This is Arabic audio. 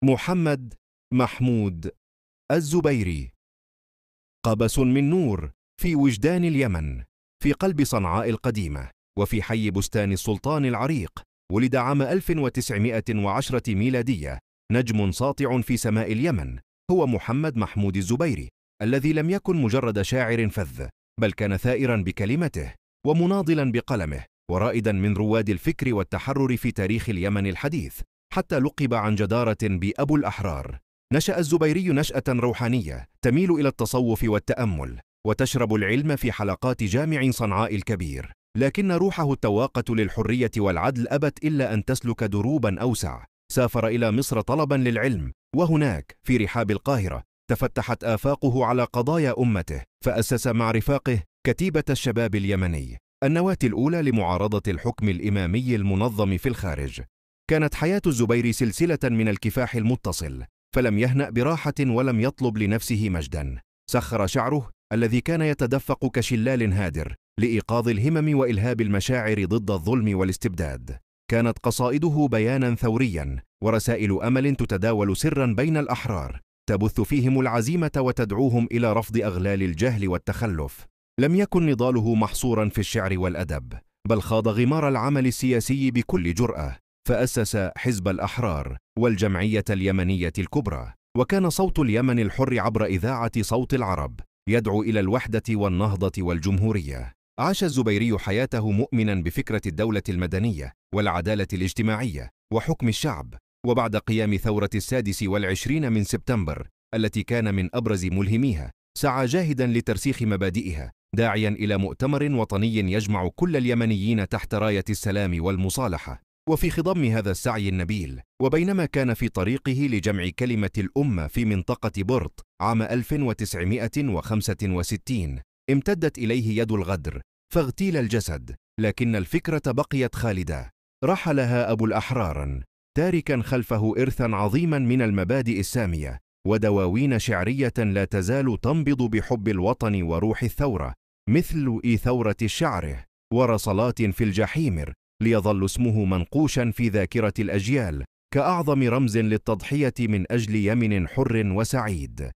محمد محمود الزبيري. قبس من نور في وجدان اليمن، في قلب صنعاء القديمة وفي حي بستان السلطان العريق. ولد عام 1910 ميلادية، نجم ساطع في سماء اليمن، هو محمد محمود الزبيري، الذي لم يكن مجرد شاعر فذ، بل كان ثائرا بكلمته ومناضلا بقلمه، ورائدا من رواد الفكر والتحرر في تاريخ اليمن الحديث، حتى لقب عن جدارة بأبو الأحرار. نشأ الزبيري نشأة روحانية تميل إلى التصوف والتأمل، وتشرب العلم في حلقات جامع صنعاء الكبير، لكن روحه التواقة للحرية والعدل أبت إلا أن تسلك دروبا أوسع. سافر إلى مصر طلبا للعلم، وهناك في رحاب القاهرة تفتحت آفاقه على قضايا أمته، فأسس مع رفاقه كتيبة الشباب اليمني، النواة الأولى لمعارضة الحكم الإمامي المنظم في الخارج. كانت حياة الزبيري سلسلة من الكفاح المتصل، فلم يهنأ براحة ولم يطلب لنفسه مجدا. سخر شعره الذي كان يتدفق كشلال هادر لإيقاظ الهمم وإلهاب المشاعر ضد الظلم والاستبداد. كانت قصائده بيانا ثوريا ورسائل أمل تتداول سرا بين الأحرار، تبث فيهم العزيمة وتدعوهم إلى رفض أغلال الجهل والتخلف. لم يكن نضاله محصورا في الشعر والأدب، بل خاض غمار العمل السياسي بكل جرأة، فأسس حزب الأحرار والجمعية اليمنية الكبرى، وكان صوت اليمن الحر عبر إذاعة صوت العرب يدعو إلى الوحدة والنهضة والجمهورية. عاش الزبيري حياته مؤمنا بفكرة الدولة المدنية والعدالة الاجتماعية وحكم الشعب. وبعد قيام ثورة 26 من سبتمبر التي كان من أبرز ملهميها، سعى جاهدا لترسيخ مبادئها، داعيا إلى مؤتمر وطني يجمع كل اليمنيين تحت راية السلام والمصالحة. وفي خضم هذا السعي النبيل، وبينما كان في طريقه لجمع كلمة الأمة في منطقة بورط عام 1965، امتدت إليه يد الغدر فاغتيل الجسد، لكن الفكرة بقيت خالدة. رحلها أبو الأحرار تاركا خلفه إرثا عظيما من المبادئ السامية ودواوين شعرية لا تزال تنبض بحب الوطن وروح الثورة، مثل ثورة الشعر ورصلات في الجحيمر، ليظل اسمه منقوشا في ذاكرة الأجيال كأعظم رمز للتضحية من أجل يمن حر وسعيد.